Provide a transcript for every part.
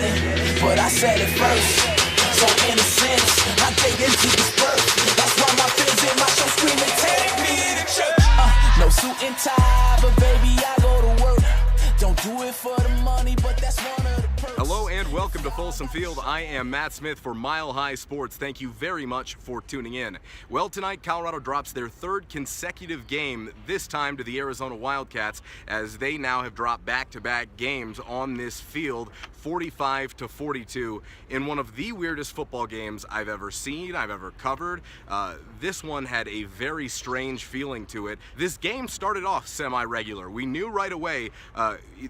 it, but I said it first. So in a sense, I gave into this birth. That's why my fans in my show screaming, take me to church. No suit and tie, but baby, I go to work. Don't do it for the money, but that's one of the perks. Hello and welcome to Folsom Field. I am Matt Smith for Mile High Sports. Thank you very much for tuning in. Well, tonight Colorado drops their third consecutive game, this time to the Arizona Wildcats, as they now have dropped back-to-back games on this field, 45-42, in one of the weirdest football games I've ever seen, I've ever covered. This one had a very strange feeling to it. This game started off semi-regular. We knew right away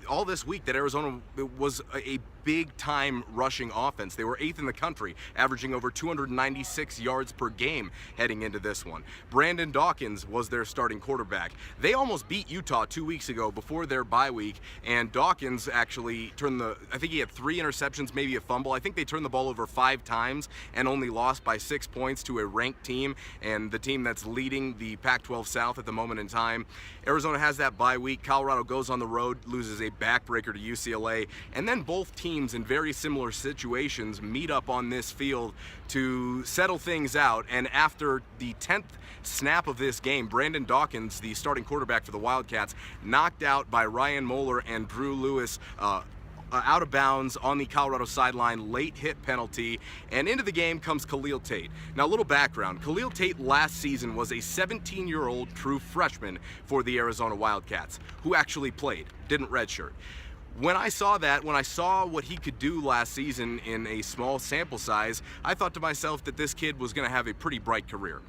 all this week that Arizona was a big-time rushing offense. They were 8th in the country, averaging over 296 yards per game heading into this one. Brandon Dawkins was their starting quarterback. They almost beat Utah 2 weeks ago before their bye week, and Dawkins actually I think he had 3 interceptions, maybe a fumble. I think they turned the ball over 5 times and only lost by 6 points to a ranked team, and the team that's leading the Pac-12 South at the moment in time. Arizona has that bye week. Colorado goes on the road, loses a backbreaker to UCLA, and then both teams in very similar situations meet up on this field to settle things out. And after the 10th snap of this game, Brandon Dawkins, the starting quarterback for the Wildcats, knocked out by Ryan Moeller and Drew Lewis out of bounds on the Colorado sideline, late hit penalty, and into the game comes Khalil Tate. Now, a little background. Khalil Tate last season was a 17-year-old true freshman for the Arizona Wildcats, who actually played, didn't redshirt. When I saw what he could do last season in a small sample size, I thought to myself that this kid was going to have a pretty bright career.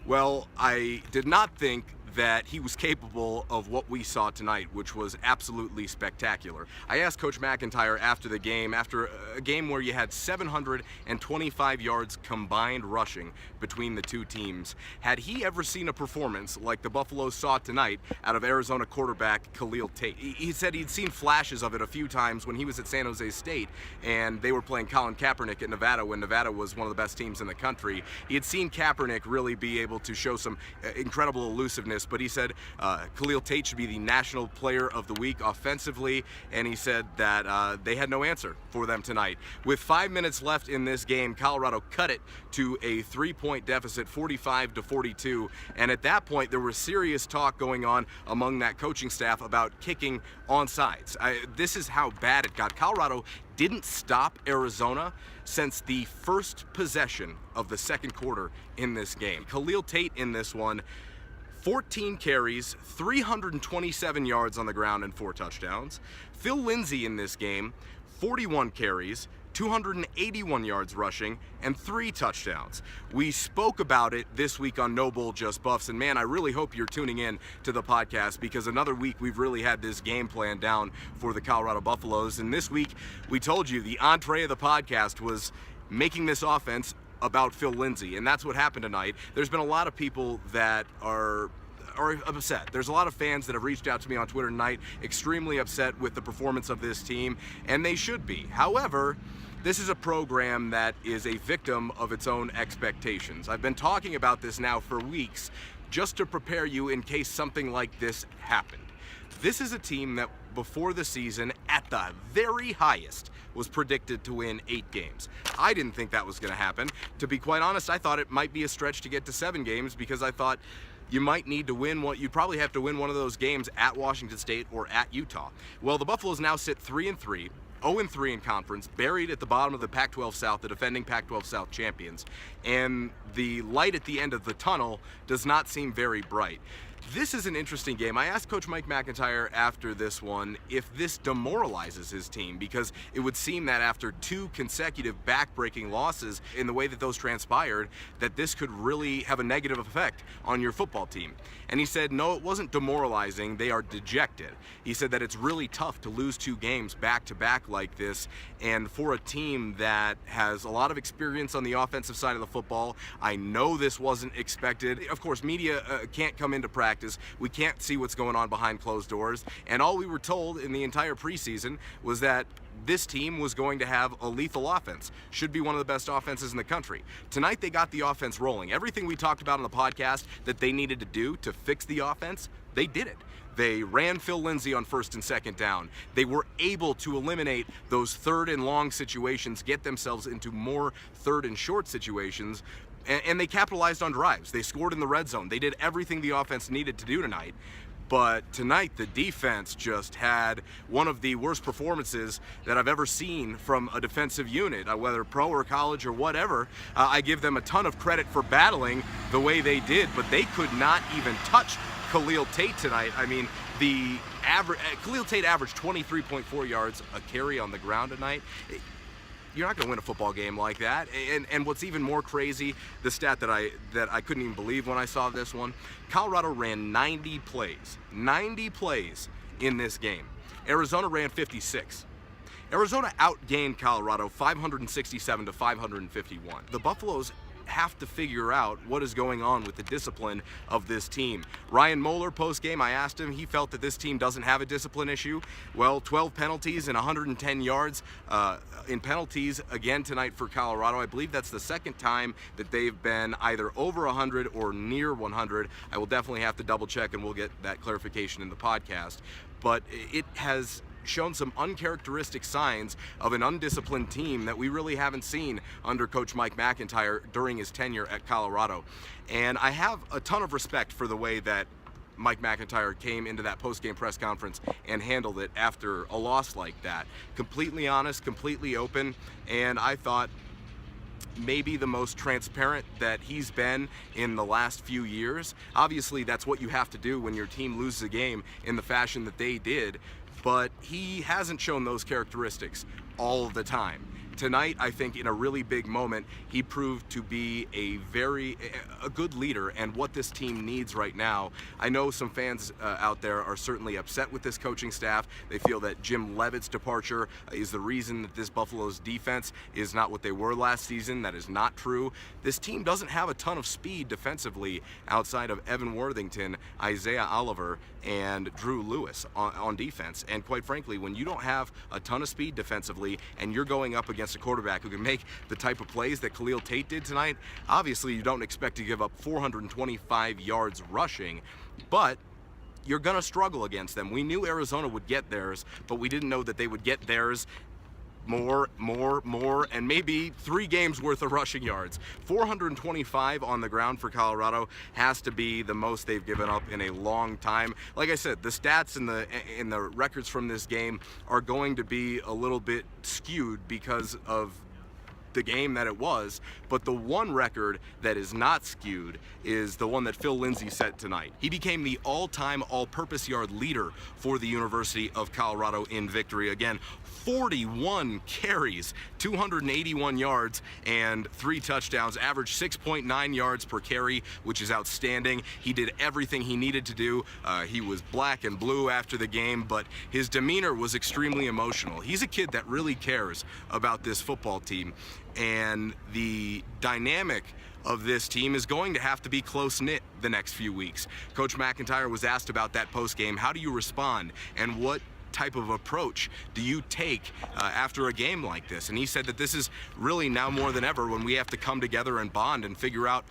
Well, I did not think that he was capable of what we saw tonight, which was absolutely spectacular. I asked Coach McIntyre after the game, after a game where you had 725 yards combined rushing between the two teams, had he ever seen a performance like the Buffaloes saw tonight out of Arizona quarterback Khalil Tate. He said he'd seen flashes of it a few times when he was at San Jose State and they were playing Colin Kaepernick at Nevada when Nevada was one of the best teams in the country. He had seen Kaepernick really be able to show some incredible elusiveness, but he said Khalil Tate should be the National Player of the Week offensively, and he said that they had no answer for them tonight. With 5 minutes left in this game, Colorado cut it to a 3-point deficit, 45-42, and at that point there was serious talk going on among that coaching staff about kicking onside. This is how bad it got. Colorado didn't stop Arizona since the first possession of the second quarter in this game. Khalil Tate in this one, 14 carries, 327 yards on the ground and 4 touchdowns. Phil Lindsay in this game, 41 carries, 281 yards rushing, and 3 touchdowns. We spoke about it this week on No Bull Just Buffs, and man, I really hope you're tuning in to the podcast, because another week we've really had this game plan down for the Colorado Buffaloes, and this week we told you the entree of the podcast was making this offense about Phil Lindsay, and that's what happened tonight. There's been a lot of people that are upset. There's a lot of fans that have reached out to me on Twitter tonight, extremely upset with the performance of this team, and they should be. However, this is a program that is a victim of its own expectations. I've been talking about this now for weeks, just to prepare you in case something like this happened. This is a team that before the season, at the very highest, was predicted to win 8 games. I didn't think that was going to happen. To be quite honest, I thought it might be a stretch to get to 7 games, because I thought you might need to win you'd probably have to win one of those games at Washington State or at Utah. Well, the Buffaloes now sit 3-3, 0-3 in conference, buried at the bottom of the Pac-12 South, the defending Pac-12 South champions, and the light at the end of the tunnel does not seem very bright. This is an interesting game. I asked Coach Mike McIntyre after this one if this demoralizes his team, because it would seem that after 2 consecutive back-breaking losses in the way that those transpired, that this could really have a negative effect on your football team. And he said, no, it wasn't demoralizing. They are dejected. He said that it's really tough to lose 2 games back-to-back like this, and for a team that has a lot of experience on the offensive side of the football, I know this wasn't expected. Of course, media can't come into practice. We can't see what's going on behind closed doors, and all we were told in the entire preseason was that this team was going to have a lethal offense, should be one of the best offenses in the country. Tonight they got the offense rolling. Everything we talked about on the podcast that they needed to do to fix the offense, They did it. They ran Phil Lindsay on first and second down. They were able to eliminate those third and long situations, get themselves into more third and short situations, and they capitalized on drives. They scored in the red zone. They did everything the offense needed to do tonight. But tonight, the defense just had one of the worst performances that I've ever seen from a defensive unit, whether pro or college or whatever. I give them a ton of credit for battling the way they did, but they could not even touch Khalil Tate tonight. I mean, Khalil Tate averaged 23.4 yards a carry on the ground tonight. You're not going to win a football game like that. And what's even more crazy, the stat that I couldn't even believe when I saw this one, Colorado ran 90 plays in this game. Arizona ran 56. Arizona outgained Colorado 567 to 551. The Buffaloes have to figure out what is going on with the discipline of this team. Ryan Moeller, post-game, I asked him, he felt that this team doesn't have a discipline issue. Well, 12 penalties and 110 yards in penalties again tonight for Colorado. I believe that's the second time that they've been either over 100 or near 100. I will definitely have to double check, and we'll get that clarification in the podcast. But it has shown some uncharacteristic signs of an undisciplined team that we really haven't seen under Coach Mike McIntyre during his tenure at Colorado. And I have a ton of respect for the way that Mike McIntyre came into that post-game press conference and handled it after a loss like that. Completely honest, completely open, and I thought maybe the most transparent that he's been in the last few years. Obviously, that's what you have to do when your team loses a game in the fashion that they did, but he hasn't shown those characteristics all of the time. Tonight, I think in a really big moment, he proved to be a good leader and what this team needs right now. I know some fans out there are certainly upset with this coaching staff. They feel that Jim Leavitt's departure is the reason that this Buffalo's defense is not what they were last season. That is not true. This team doesn't have a ton of speed defensively outside of Evan Worthington, Isaiah Oliver, and Drew Lewis on defense. And quite frankly, when you don't have a ton of speed defensively and you're going up against a quarterback who can make the type of plays that Khalil Tate did tonight, obviously you don't expect to give up 425 yards rushing, but you're going to struggle against them. We knew Arizona would get theirs, but we didn't know that they would get theirs more, and maybe 3 games worth of rushing yards. 425 on the ground for Colorado has to be the most they've given up in a long time. Like I said, the stats and the records from this game are going to be a little bit skewed because of the game that it was, but the one record that is not skewed is the one that Phil Lindsay set tonight. He became the all-time all-purpose yard leader for the University of Colorado in victory. Again, 41 carries, 281 yards, and 3 touchdowns, averaged 6.9 yards per carry, which is outstanding. He did everything he needed to do. He was black and blue after the game, but his demeanor was extremely emotional. He's a kid that really cares about this football team, and the dynamic of this team is going to have to be close-knit the next few weeks. Coach McIntyre was asked about that post-game. How do you respond, and what type of approach do you take after a game like this? And he said that this is really now more than ever when we have to come together and bond and figure out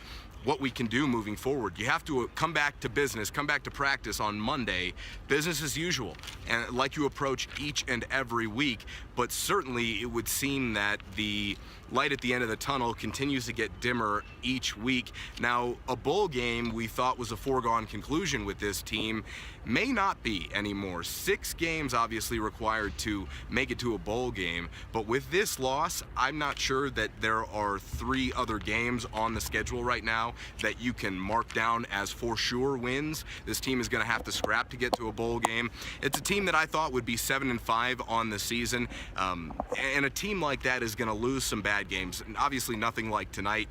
what we can do moving forward. You have to come back to business, come back to practice on Monday, business as usual, and like you approach each and every week. But certainly it would seem that the light at the end of the tunnel continues to get dimmer each week. Now, a bowl game we thought was a foregone conclusion with this team may not be anymore. 6 games obviously required to make it to a bowl game, but with this loss, I'm not sure that there are 3 other games on the schedule right now that you can mark down as for sure wins. This team is going to have to scrap to get to a bowl game. It's a team that I thought would be 7-5 on the season, and a team like that is going to lose some bad games, and obviously nothing like tonight.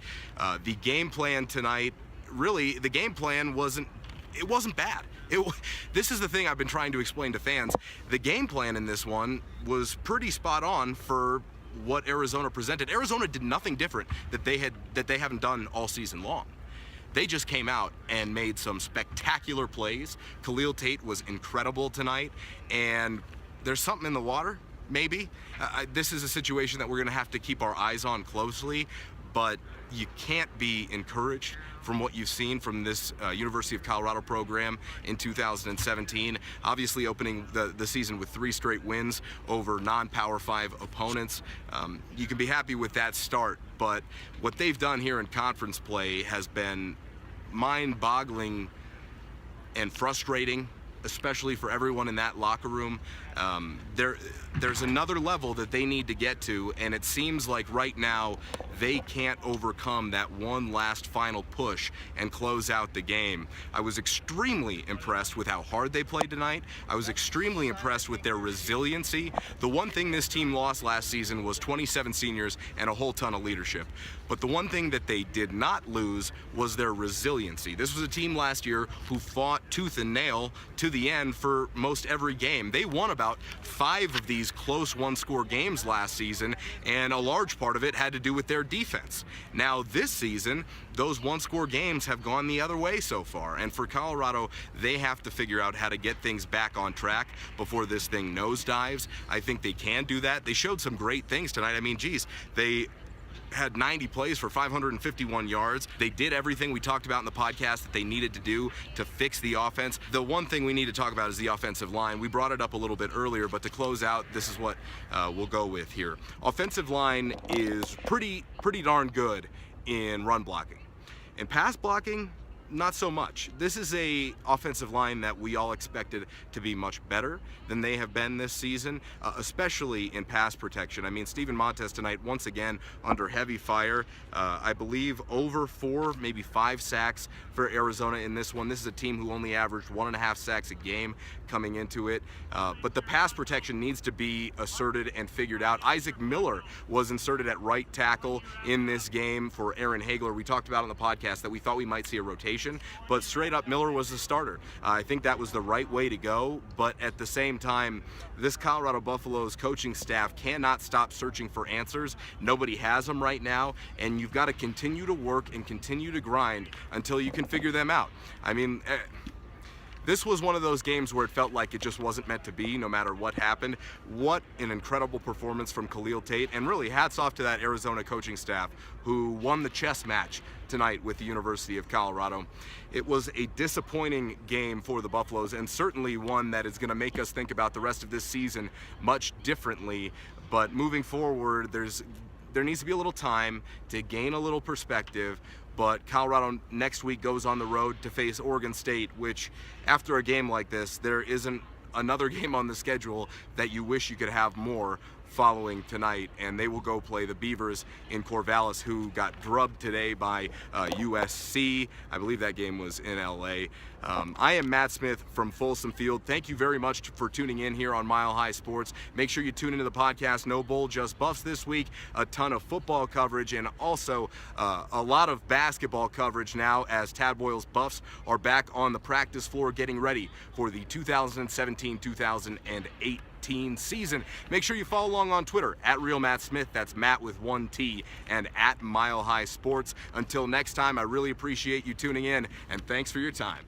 The game plan tonight, really, the game plan wasn't bad. This is the thing I've been trying to explain to fans. The game plan in this one was pretty spot on for what Arizona presented. Arizona did nothing different that they haven't done all season long. They just came out and made some spectacular plays. Khalil Tate was incredible tonight, and there's something in the water, maybe. This is a situation that we're going to have to keep our eyes on closely. but you can't be encouraged from what you've seen from this University of Colorado program in 2017. Obviously opening the season with 3 straight wins over non-Power 5 opponents. You can be happy with that start, but what they've done here in conference play has been mind-boggling and frustrating, especially for everyone in that locker room. There's another level that they need to get to, and it seems like right now they can't overcome that one last final push and close out the game. I was extremely impressed with how hard they played tonight. I was extremely impressed with their resiliency. The one thing this team lost last season was 27 seniors and a whole ton of leadership. But the one thing that they did not lose was their resiliency. This was a team last year who fought tooth and nail to the end for most every game. They won about 5 of these close one-score games last season, and a large part of it had to do with their defense. Now this season, those one-score games have gone the other way so far, and for Colorado, they have to figure out how to get things back on track before this thing nosedives. I think they can do that. They showed some great things tonight. I mean, geez, they had 90 plays for 551 yards. They did everything we talked about in the podcast that they needed to do to fix the offense. The one thing we need to talk about is the offensive line. We brought it up a little bit earlier, but to close out, this is what we'll go with here. Offensive line is pretty darn good in run blocking. In pass blocking, not so much. This is a offensive line that we all expected to be much better than they have been this season, especially in pass protection. I mean, Steven Montez tonight, once again, under heavy fire. I believe over 4, maybe 5 sacks for Arizona in this one. This is a team who only averaged 1.5 sacks a game coming into it. But the pass protection needs to be asserted and figured out. Isaac Miller was inserted at right tackle in this game for Aaron Hagler. We talked about on the podcast that we thought we might see a rotation, but straight up Miller was the starter. I think that was the right way to go, but at the same time, this Colorado Buffaloes coaching staff cannot stop searching for answers. Nobody has them right now, and you've got to continue to work and continue to grind until you can figure them out. I mean, this was one of those games where it felt like it just wasn't meant to be, no matter what happened. What an incredible performance from Khalil Tate, and really hats off to that Arizona coaching staff who won the chess match tonight with the University of Colorado. It was a disappointing game for the Buffaloes, and certainly one that is going to make us think about the rest of this season much differently. But moving forward, there needs to be a little time to gain a little perspective. But Colorado next week goes on the road to face Oregon State, which after a game like this, there isn't another game on the schedule that you wish you could have more following tonight, and they will go play the Beavers in Corvallis, who got drubbed today by USC. I believe that game was in LA. I am Matt Smith from Folsom Field. Thank you very much for tuning in here on Mile High Sports. Make sure you tune into the podcast No Bowl, Just Buffs this week. A ton of football coverage, and also a lot of basketball coverage now as Tad Boyle's Buffs are back on the practice floor getting ready for the 2017-2018 season. Make sure you follow along on Twitter at Real Matt Smith, that's Matt with 1 T, and at Mile High Sports. Until next time, I really appreciate you tuning in, and thanks for your time.